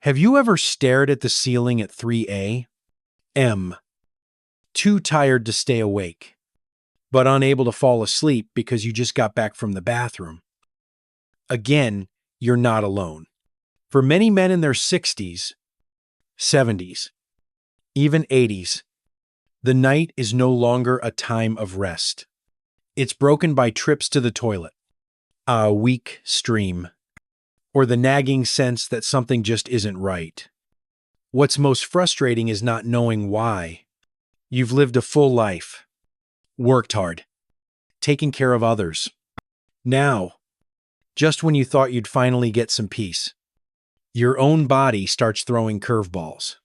Have you ever stared at the ceiling at 3 a.m., too tired to stay awake, but unable to fall asleep because you just got back from the bathroom? Again, you're not alone. For many men in their 60s, 70s, even 80s, the night is no longer a time of rest. It's broken by trips to the toilet, a weak stream, or the nagging sense that something just isn't right. What's most frustrating is not knowing why. You've lived a full life, worked hard, taken care of others. Now, just when you thought you'd finally get some peace, your own body starts throwing curveballs.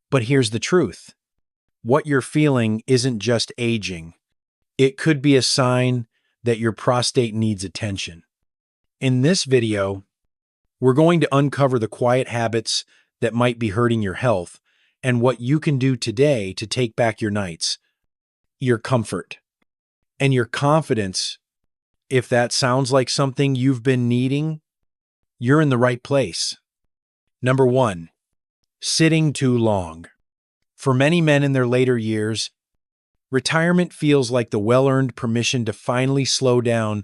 But here's the truth. What you're feeling isn't just aging. It could be a sign that your prostate needs attention. In this video, we're going to uncover the quiet habits that might be hurting your health and what you can do today to take back your nights, your comfort, and your confidence. If that sounds like something you've been needing, you're in the right place. Number 1, sitting too long. For many men in their later years, retirement feels like the well-earned permission to finally slow down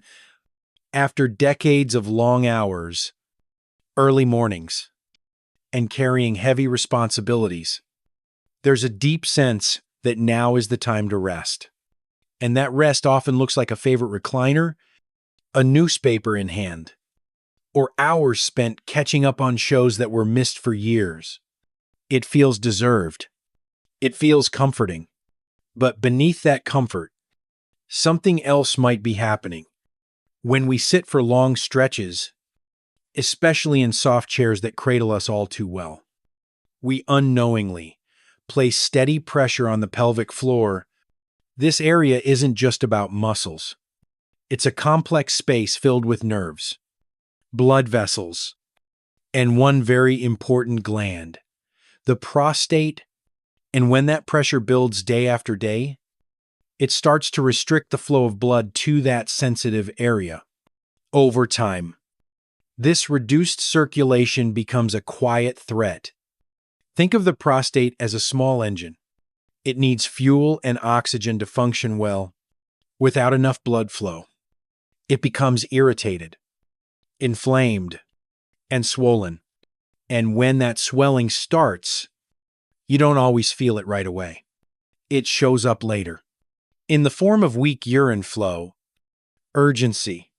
after decades of long hours, early mornings, and carrying heavy responsibilities. There's a deep sense that now is the time to rest. And that rest often looks like a favorite recliner, a newspaper in hand, or hours spent catching up on shows that were missed for years. It feels deserved. It feels comforting. But beneath that comfort, something else might be happening. When we sit for long stretches, especially in soft chairs that cradle us all too well, we unknowingly place steady pressure on the pelvic floor. This area isn't just about muscles. It's a complex space filled with nerves, blood vessels, and one very important gland, the prostate. And when that pressure builds day after day, it starts to restrict the flow of blood to that sensitive area. Over time, this reduced circulation becomes a quiet threat. Think of the prostate as a small engine. It needs fuel and oxygen to function well. Without enough blood flow, it becomes irritated, inflamed, and swollen. And when that swelling starts, you don't always feel it right away. It shows up later, in the form of weak urine flow, urgency,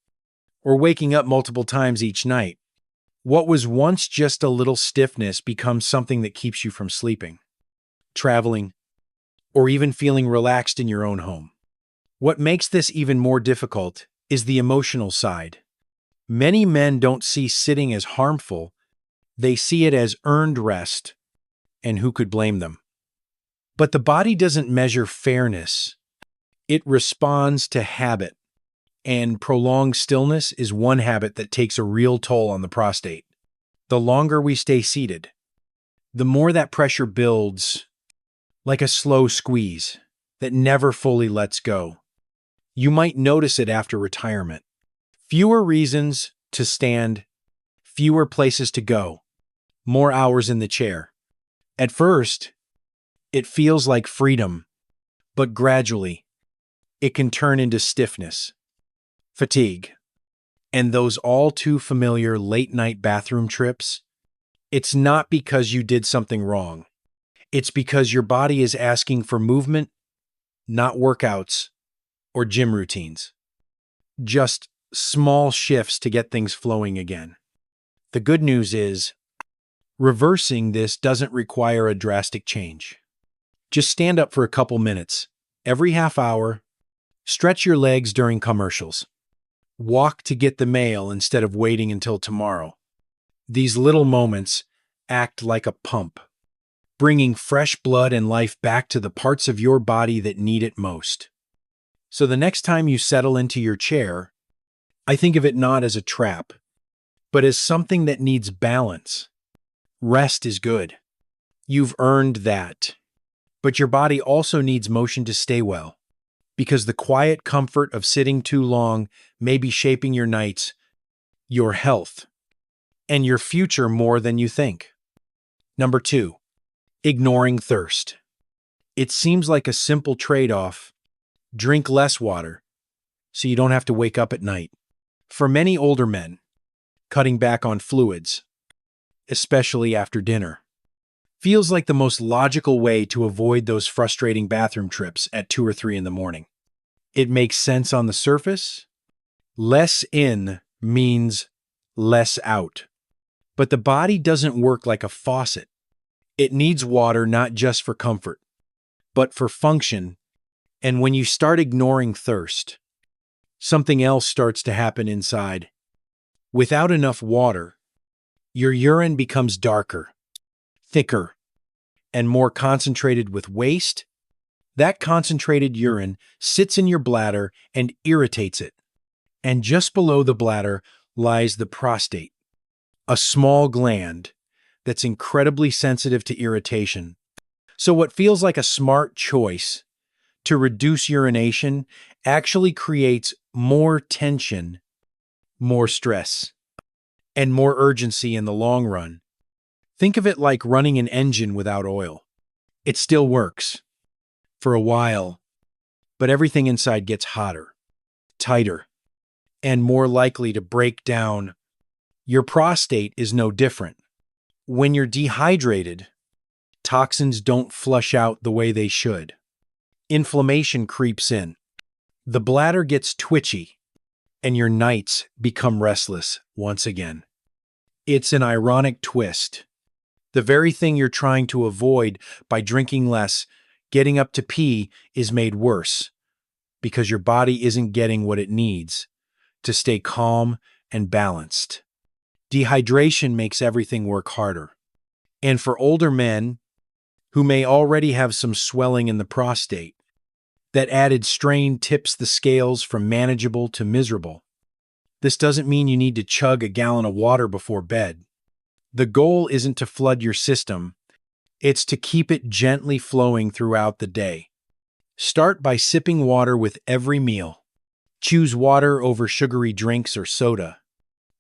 or waking up multiple times each night. What was once just a little stiffness becomes something that keeps you from sleeping, traveling, or even feeling relaxed in your own home. What makes this even more difficult is the emotional side. Many men don't see sitting as harmful. They see it as earned rest, and who could blame them? But the body doesn't measure fairness. It responds to habit. And prolonged stillness is one habit that takes a real toll on the prostate. The longer we stay seated, the more that pressure builds, like a slow squeeze that never fully lets go. You might notice it after retirement. Fewer reasons to stand, fewer places to go, more hours in the chair. At first, it feels like freedom, but gradually, it can turn into stiffness, fatigue, and those all too familiar late-night bathroom trips. It's not because you did something wrong. It's because your body is asking for movement, not workouts or gym routines. Just small shifts to get things flowing again. The good news is, reversing this doesn't require a drastic change. Just stand up for a couple minutes, every half hour, stretch your legs during commercials, walk to get the mail instead of waiting until tomorrow. These little moments act like a pump, bringing fresh blood and life back to the parts of your body that need it most. So the next time you settle into your chair, I think of it not as a trap, but as something that needs balance. Rest is good. You've earned that. But your body also needs motion to stay well, because the quiet comfort of sitting too long may be shaping your nights, your health, and your future more than you think. Number 2, ignoring thirst. It seems like a simple trade-off. Drink less water so you don't have to wake up at night. For many older men, cutting back on fluids, especially after dinner, feels like the most logical way to avoid those frustrating bathroom trips at 2 or 3 in the morning. It makes sense on the surface. Less in means less out. But the body doesn't work like a faucet. It needs water not just for comfort, but for function. And when you start ignoring thirst, something else starts to happen inside. Without enough water, your urine becomes darker, thicker, and more concentrated with waste. That concentrated urine sits in your bladder and irritates it. And just below the bladder lies the prostate, a small gland that's incredibly sensitive to irritation. So what feels like a smart choice to reduce urination actually creates more tension, more stress, and more urgency in the long run. Think of it like running an engine without oil. It still works for a while, but everything inside gets hotter, tighter, and more likely to break down. Your prostate is no different. When you're dehydrated, toxins don't flush out the way they should. Inflammation creeps in. The bladder gets twitchy, and your nights become restless once again. It's an ironic twist. The very thing you're trying to avoid by drinking less, getting up to pee, is made worse because your body isn't getting what it needs to stay calm and balanced. Dehydration makes everything work harder. And for older men who may already have some swelling in the prostate, that added strain tips the scales from manageable to miserable. This doesn't mean you need to chug a gallon of water before bed. The goal isn't to flood your system, it's to keep it gently flowing throughout the day. Start by sipping water with every meal. Choose water over sugary drinks or soda.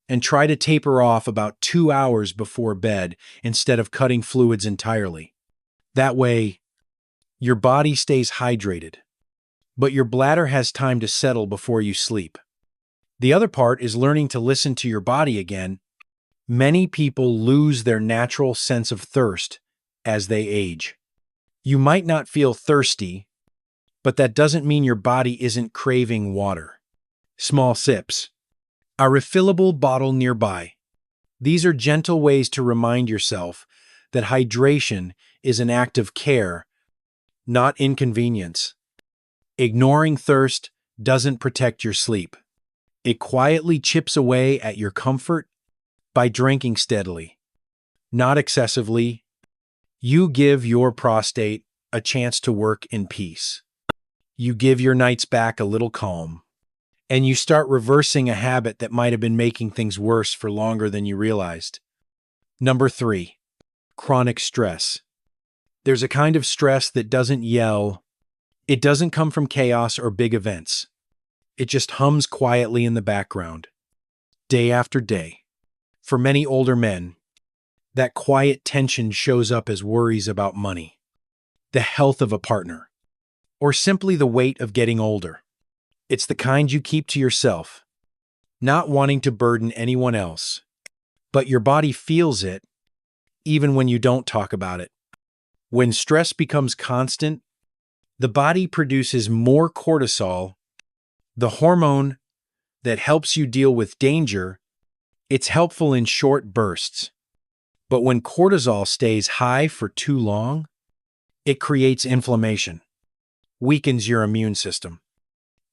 And try to taper off about 2 hours before bed instead of cutting fluids entirely. That way, your body stays hydrated, but your bladder has time to settle before you sleep. The other part is learning to listen to your body again. Many people lose their natural sense of thirst as they age. You might not feel thirsty, but that doesn't mean your body isn't craving water. Small sips. A refillable bottle nearby. These are gentle ways to remind yourself that hydration is an act of care, not inconvenience. Ignoring thirst doesn't protect your sleep. It quietly chips away at your comfort by drinking steadily, not excessively. You give your prostate a chance to work in peace. You give your nights back a little calm. And you start reversing a habit that might have been making things worse for longer than you realized. Number 3, chronic stress. There's a kind of stress that doesn't yell. It doesn't come from chaos or big events. It just hums quietly in the background, day after day. For many older men, that quiet tension shows up as worries about money, the health of a partner, or simply the weight of getting older. It's the kind you keep to yourself, not wanting to burden anyone else. But your body feels it, even when you don't talk about it. When stress becomes constant, the body produces more cortisol, the hormone that helps you deal with danger. It's helpful in short bursts. But when cortisol stays high for too long, it creates inflammation, weakens your immune system,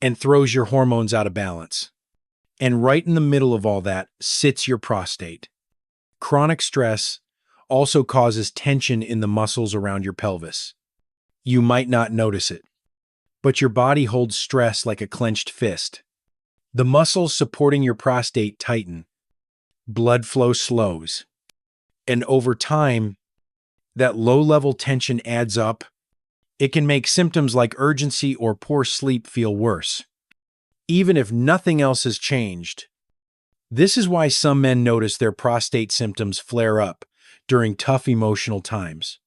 and throws your hormones out of balance. And right in the middle of all that sits your prostate. Chronic stress also causes tension in the muscles around your pelvis. You might not notice it, but your body holds stress like a clenched fist. The muscles supporting your prostate tighten, blood flow slows, and over time, that low-level tension adds up. It can make symptoms like urgency or poor sleep feel worse, even if nothing else has changed. This is why some men notice their prostate symptoms flare up during tough emotional times.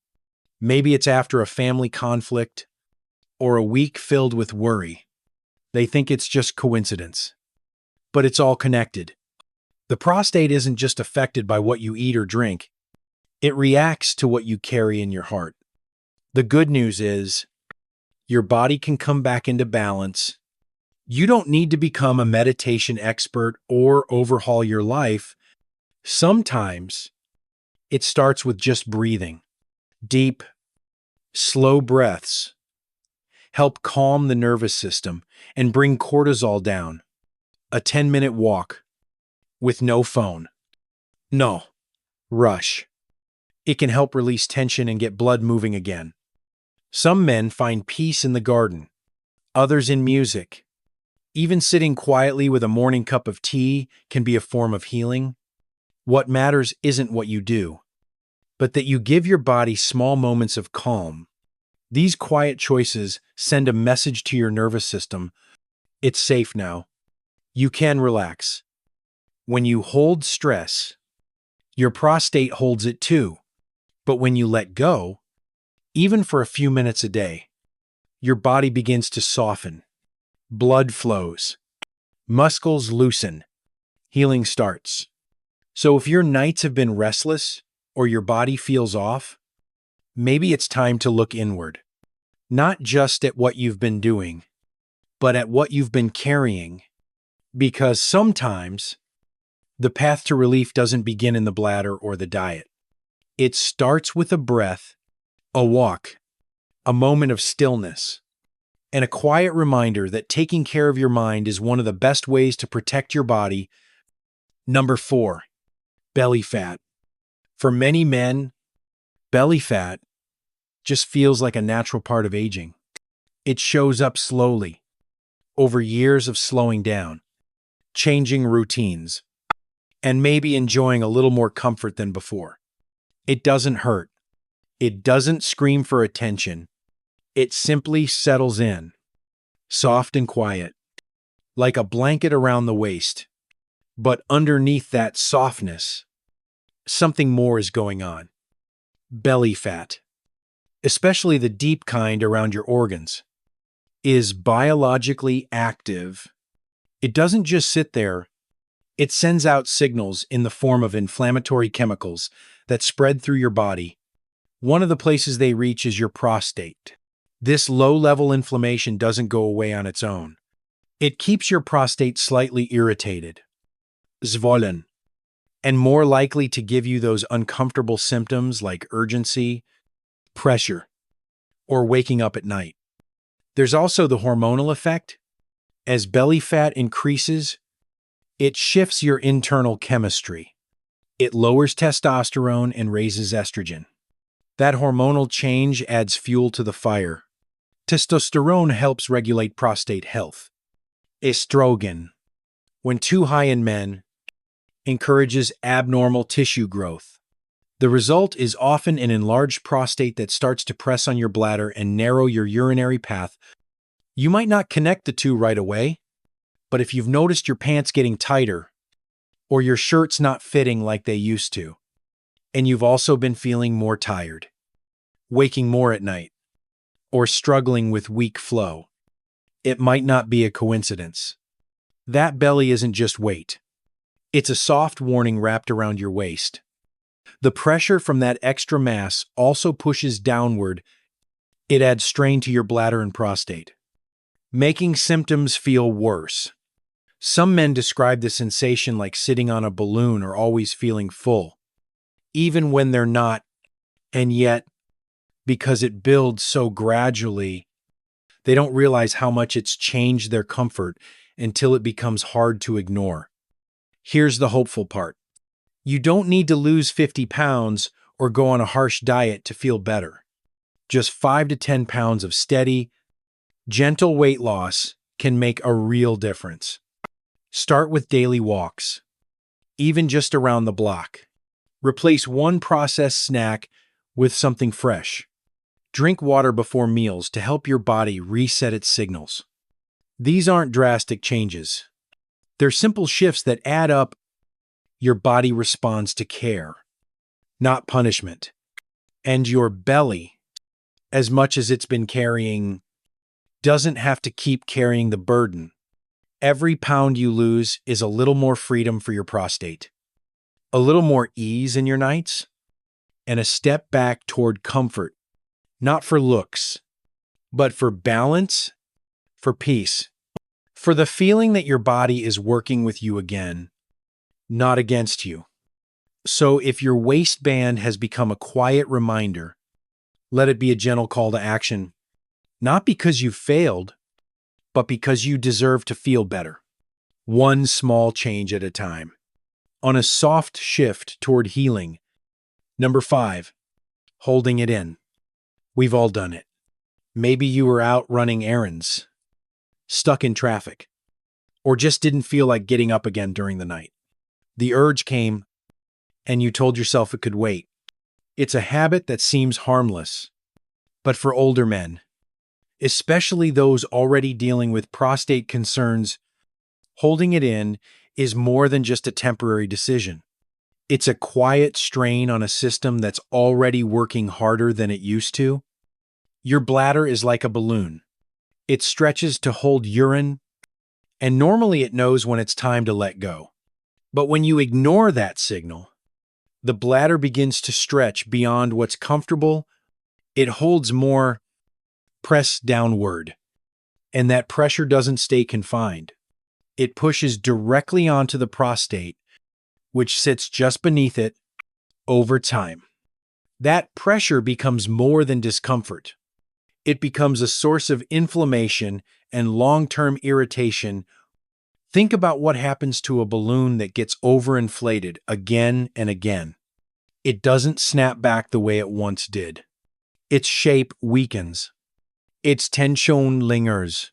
Maybe it's after a family conflict or a week filled with worry. They think it's just coincidence. But it's all connected. The prostate isn't just affected by what you eat or drink. It reacts to what you carry in your heart. The good news is, your body can come back into balance. You don't need to become a meditation expert or overhaul your life. Sometimes it starts with just breathing. Deep, slow breaths help calm the nervous system and bring cortisol down. A 10-minute walk with no phone. No rush. It can help release tension and get blood moving again. Some men find peace in the garden, others in music. Even sitting quietly with a morning cup of tea can be a form of healing. What matters isn't what you do, but that you give your body small moments of calm. These quiet choices send a message to your nervous system. It's safe now. You can relax. When you hold stress, your prostate holds it too. But when you let go, even for a few minutes a day, your body begins to soften. Blood flows. Muscles loosen. Healing starts. So if your nights have been restless or your body feels off, maybe it's time to look inward. Not just at what you've been doing, but at what you've been carrying. Because sometimes the path to relief doesn't begin in the bladder or the diet. It starts with a breath, a walk, a moment of stillness, and a quiet reminder that taking care of your mind is one of the best ways to protect your body. Number 4, belly fat. For many men, belly fat just feels like a natural part of aging. It shows up slowly, over years of slowing down, changing routines, and maybe enjoying a little more comfort than before. It doesn't hurt. It doesn't scream for attention. It simply settles in, soft and quiet, like a blanket around the waist. But underneath that softness, something more is going on. Belly fat, especially the deep kind around your organs, is biologically active. It doesn't just sit there. It sends out signals in the form of inflammatory chemicals that spread through your body. One of the places they reach is your prostate. This low-level inflammation doesn't go away on its own. It keeps your prostate slightly irritated, swollen, and more likely to give you those uncomfortable symptoms like urgency, pressure, or waking up at night. There's also the hormonal effect. As belly fat increases, it shifts your internal chemistry. It lowers testosterone and raises estrogen. That hormonal change adds fuel to the fire. Testosterone helps regulate prostate health. Estrogen, when too high in men, encourages abnormal tissue growth. The result is often an enlarged prostate that starts to press on your bladder and narrow your urinary path. You might not connect the two right away, but if you've noticed your pants getting tighter, or your shirt's not fitting like they used to, and you've also been feeling more tired, waking more at night, or struggling with weak flow, it might not be a coincidence. That belly isn't just weight. It's a soft warning wrapped around your waist. The pressure from that extra mass also pushes downward. It adds strain to your bladder and prostate, making symptoms feel worse. Some men describe the sensation like sitting on a balloon or always feeling full, even when they're not, and yet, because it builds so gradually, they don't realize how much it's changed their comfort until it becomes hard to ignore. Here's the hopeful part. You don't need to lose 50 pounds or go on a harsh diet to feel better. Just 5 to 10 pounds of steady, gentle weight loss can make a real difference. Start with daily walks, even just around the block. Replace one processed snack with something fresh. Drink water before meals to help your body reset its signals. These aren't drastic changes. They're simple shifts that add up. Your body responds to care. not punishment. And your belly, as much as it's been carrying, doesn't have to keep carrying the burden. Every pound you lose is a little more freedom for your prostate, a little more ease in your nights, and a step back toward comfort, not for looks, but for balance, for peace, for the feeling that your body is working with you again, not against you. So if your waistband has become a quiet reminder, let it be a gentle call to action, not because you failed, but because you deserve to feel better. One small change at a time. On a soft shift toward healing. Number 5, holding it in. We've all done it. Maybe you were out running errands, stuck in traffic, or just didn't feel like getting up again during the night. The urge came, and you told yourself it could wait. It's a habit that seems harmless, but for older men, especially those already dealing with prostate concerns, holding it in is more than just a temporary decision. It's a quiet strain on a system that's already working harder than it used to. Your bladder is like a balloon. It stretches to hold urine, and normally it knows when it's time to let go. But when you ignore that signal, the bladder begins to stretch beyond what's comfortable. It holds more press downward, and that pressure doesn't stay confined. It pushes directly onto the prostate, which sits just beneath it, over time. That pressure becomes more than discomfort. It becomes a source of inflammation and long-term irritation. Think about what happens to a balloon that gets overinflated again and again. It doesn't snap back the way it once did. Its shape weakens. Its tension lingers.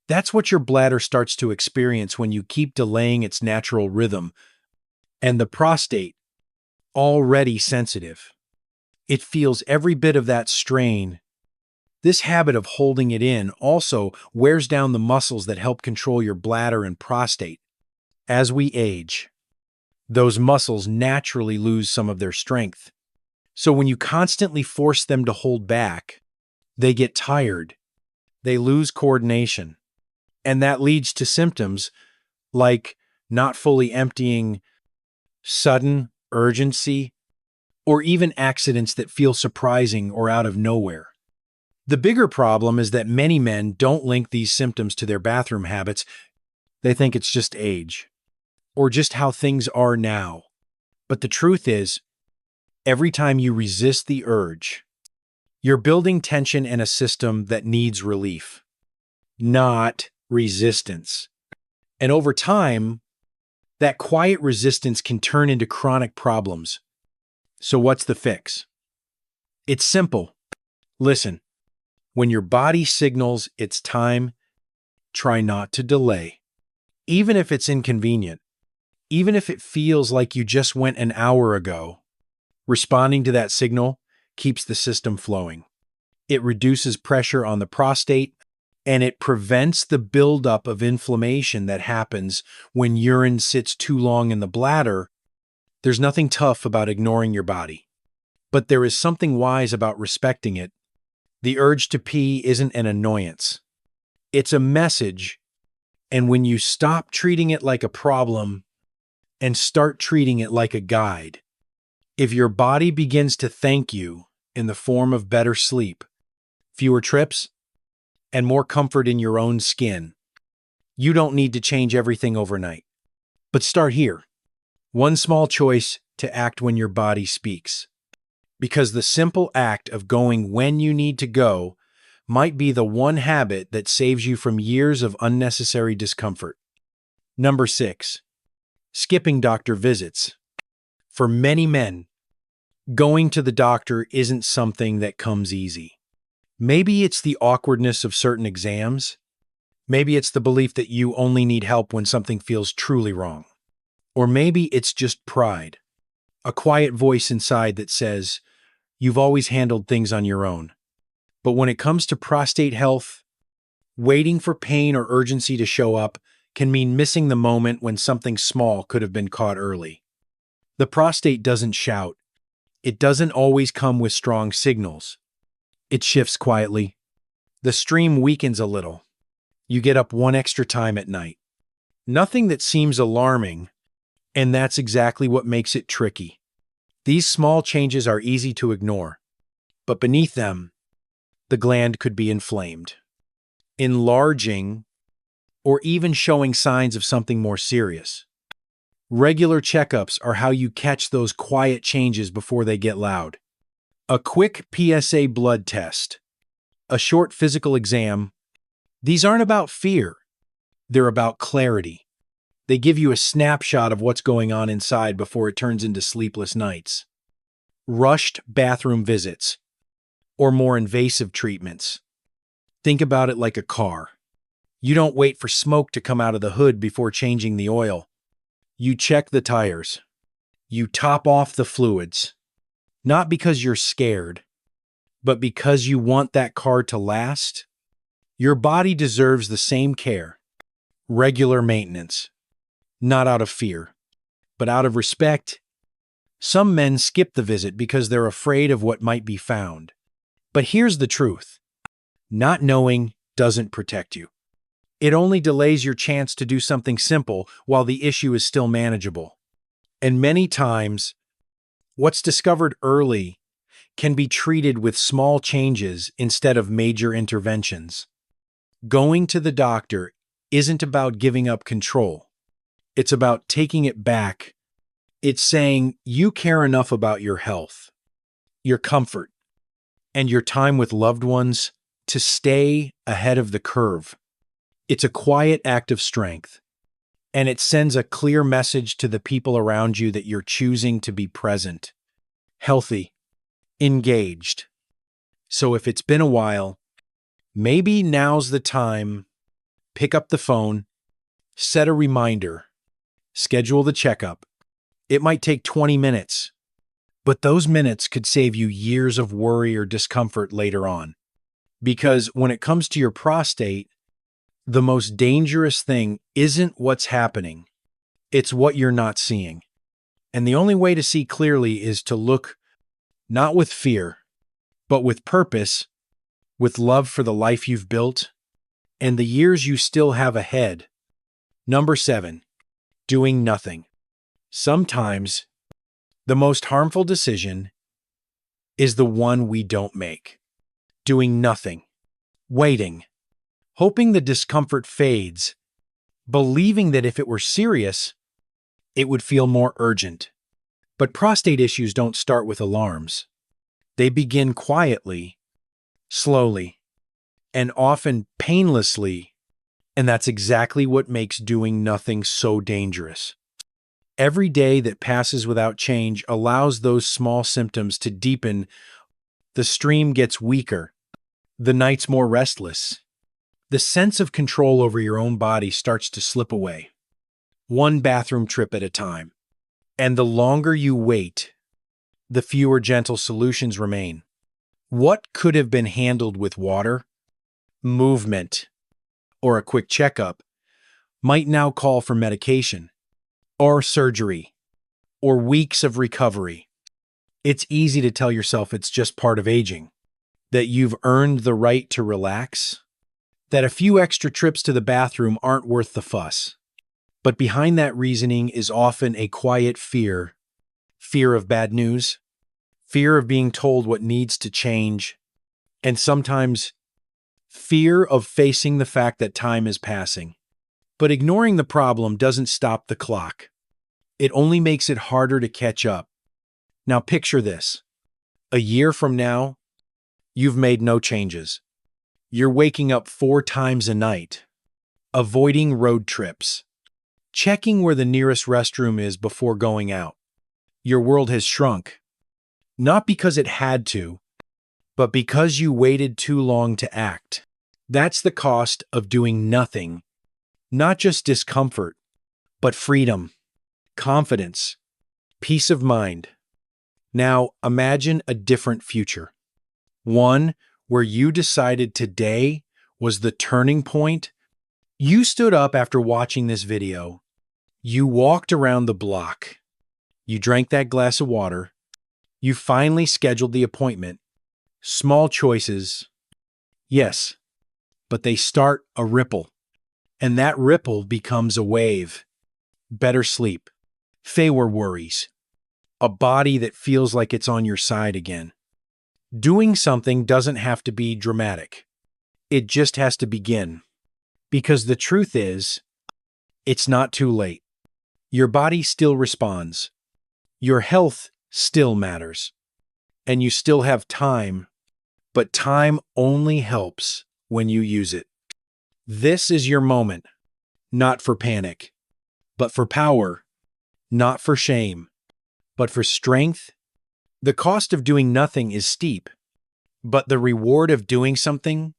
That's what your bladder starts to experience when you keep delaying its natural rhythm. And the prostate, already sensitive, it feels every bit of that strain. This habit of holding it in also wears down the muscles that help control your bladder and prostate. As we age, those muscles naturally lose some of their strength. So when you constantly force them to hold back, they get tired, they lose coordination, and that leads to symptoms like not fully emptying, sudden urgency, or even accidents that feel surprising or out of nowhere. The bigger problem is that many men don't link these symptoms to their bathroom habits. They think it's just age, or just how things are now. But the truth is, every time you resist the urge, you're building tension in a system that needs relief, not resistance. And over time, that quiet resistance can turn into chronic problems. So what's the fix? It's simple. Listen, when your body signals it's time, try not to delay. Even if it's inconvenient, even if it feels like you just went an hour ago, responding to that signal keeps the system flowing. It reduces pressure on the prostate, and it prevents the buildup of inflammation that happens when urine sits too long in the bladder. There's nothing tough about ignoring your body, but there is something wise about respecting it. The urge to pee isn't an annoyance. It's a message, and when you stop treating it like a problem and start treating it like a guide, if your body begins to thank you in the form of better sleep, fewer trips, and more comfort in your own skin, you don't need to change everything overnight. But start here. One small choice to act when your body speaks. Because the simple act of going when you need to go might be the one habit that saves you from years of unnecessary discomfort. Number 6, skipping doctor visits. For many men, going to the doctor isn't something that comes easy. Maybe it's the awkwardness of certain exams. Maybe it's the belief that you only need help when something feels truly wrong. Or maybe it's just pride, a quiet voice inside that says, you've always handled things on your own. But when it comes to prostate health, waiting for pain or urgency to show up can mean missing the moment when something small could have been caught early. The prostate doesn't shout, It doesn't always come with strong signals. It shifts quietly. The stream weakens a little. You get up one extra time at night. Nothing that seems alarming, and that's exactly what makes it tricky. These small changes are easy to ignore, but beneath them, the gland could be inflamed, enlarging, or even showing signs of something more serious. Regular checkups are how you catch those quiet changes before they get loud. A quick PSA blood test, a short physical exam, these aren't about fear. They're about clarity. They give you a snapshot of what's going on inside before it turns into sleepless nights. Rushed bathroom visits, or more invasive treatments. Think about it like a car. You don't wait for smoke to come out of the hood before changing the oil. You check the tires. You top off the fluids. Not because you're scared, but because you want that car to last. Your body deserves the same care. Regular maintenance. Not out of fear, but out of respect. Some men skip the visit because they're afraid of what might be found. But here's the truth. Not knowing doesn't protect you. It only delays your chance to do something simple while the issue is still manageable. And many times, what's discovered early can be treated with small changes instead of major interventions. Going to the doctor isn't about giving up control. It's about taking it back. It's saying you care enough about your health, your comfort, and your time with loved ones to stay ahead of the curve. It's a quiet act of strength, and it sends a clear message to the people around you that you're choosing to be present, healthy, engaged. So if it's been a while, maybe now's the time. Pick up the phone, set a reminder, schedule the checkup. It might take 20 minutes, but those minutes could save you years of worry or discomfort later on. Because when it comes to your prostate, the most dangerous thing isn't what's happening, it's what you're not seeing. And the only way to see clearly is to look not with fear, but with purpose, with love for the life you've built, and the years you still have ahead. Number 7, doing nothing. Sometimes, the most harmful decision is the one we don't make. Doing nothing. Waiting. Hoping the discomfort fades. Believing that if it were serious, it would feel more urgent. But prostate issues don't start with alarms. They begin quietly, slowly, and often painlessly, and that's exactly what makes doing nothing so dangerous. Every day that passes without change allows those small symptoms to deepen. The stream gets weaker, the nights more restless. The sense of control over your own body starts to slip away, one bathroom trip at a time. And the longer you wait, the fewer gentle solutions remain. What could have been handled with water, movement, or a quick checkup might now call for medication, or surgery, or weeks of recovery. It's easy to tell yourself it's just part of aging, that you've earned the right to relax, that a few extra trips to the bathroom aren't worth the fuss. But behind that reasoning is often a quiet fear. Fear of bad news, fear of being told what needs to change, and sometimes fear of facing the fact that time is passing. But ignoring the problem doesn't stop the clock. It only makes it harder to catch up. Now picture this. A year from now, you've made no changes. You're waking up 4 times a night, avoiding road trips, checking where the nearest restroom is before going out. Your world has shrunk, not because it had to, but because you waited too long to act. That's the cost of doing nothing. Not just discomfort, but freedom, confidence, peace of mind. Now imagine a different future. One where you decided today was the turning point. You stood up after watching this video. You walked around the block. You drank that glass of water. You finally scheduled the appointment. Small choices, yes, but they start a ripple, and that ripple becomes a wave. Better sleep, fewer worries, a body that feels like it's on your side again. Doing something doesn't have to be dramatic. It just has to begin. Because the truth is, it's not too late. Your body still responds. Your health still matters. And you still have time, but time only helps when you use it. This is your moment, not for panic, but for power, not for shame, but for strength. The cost of doing nothing is steep, but the reward of doing something,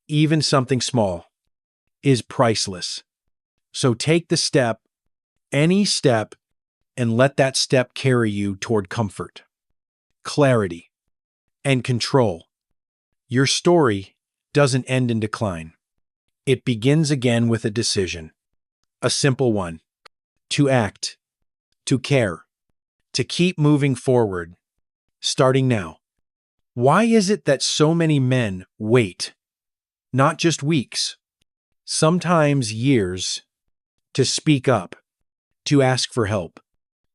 even something small, is priceless. So take the step, any step, and let that step carry you toward comfort, clarity, and control. Your story doesn't end in decline. It begins again with a decision, a simple one, to act, to care, to keep moving forward, starting now. Why is it that so many men wait, not just weeks, sometimes years, to speak up, to ask for help,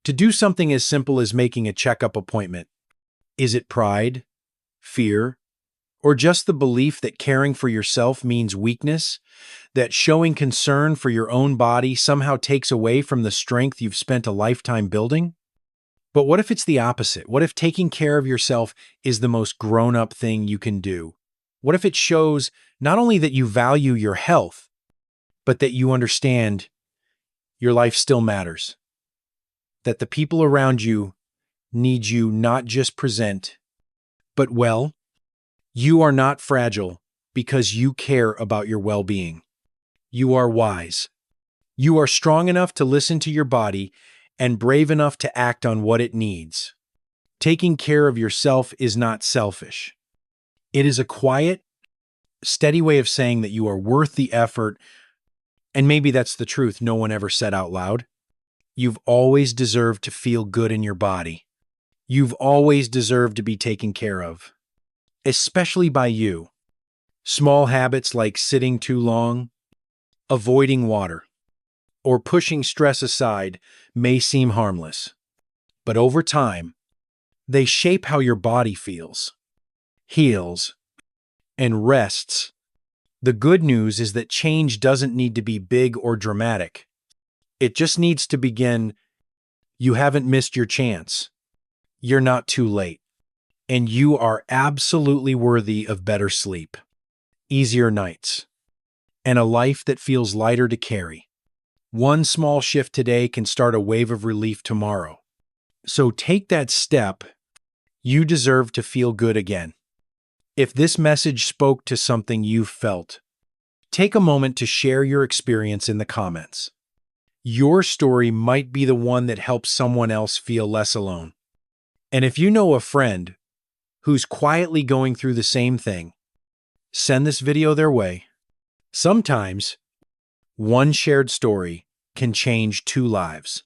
to do something as simple as making a checkup appointment? Is it pride, fear, or just the belief that caring for yourself means weakness, that showing concern for your own body somehow takes away from the strength you've spent a lifetime building? But what if it's the opposite? What if taking care of yourself is the most grown-up thing you can do? What if it shows not only that you value your health, but that you understand your life still matters? That the people around you need you not just present, but well? You are not fragile because you care about your well-being. You are wise. You are strong enough to listen to your body and brave enough to act on what it needs. Taking care of yourself is not selfish. It is a quiet, steady way of saying that you are worth the effort, and maybe that's the truth no one ever said out loud. You've always deserved to feel good in your body. You've always deserved to be taken care of, especially by you. Small habits like sitting too long, avoiding water, or pushing stress aside may seem harmless, but over time, they shape how your body feels, heals, and rests. The good news is that change doesn't need to be big or dramatic. It just needs to begin. You haven't missed your chance. You're not too late. And you are absolutely worthy of better sleep, easier nights, and a life that feels lighter to carry. One small shift today can start a wave of relief tomorrow. So take that step. You deserve to feel good again. If this message spoke to something you've felt, take a moment to share your experience in the comments. Your story might be the one that helps someone else feel less alone. And if you know a friend who's quietly going through the same thing, send this video their way. Sometimes, one shared story can change 2 lives.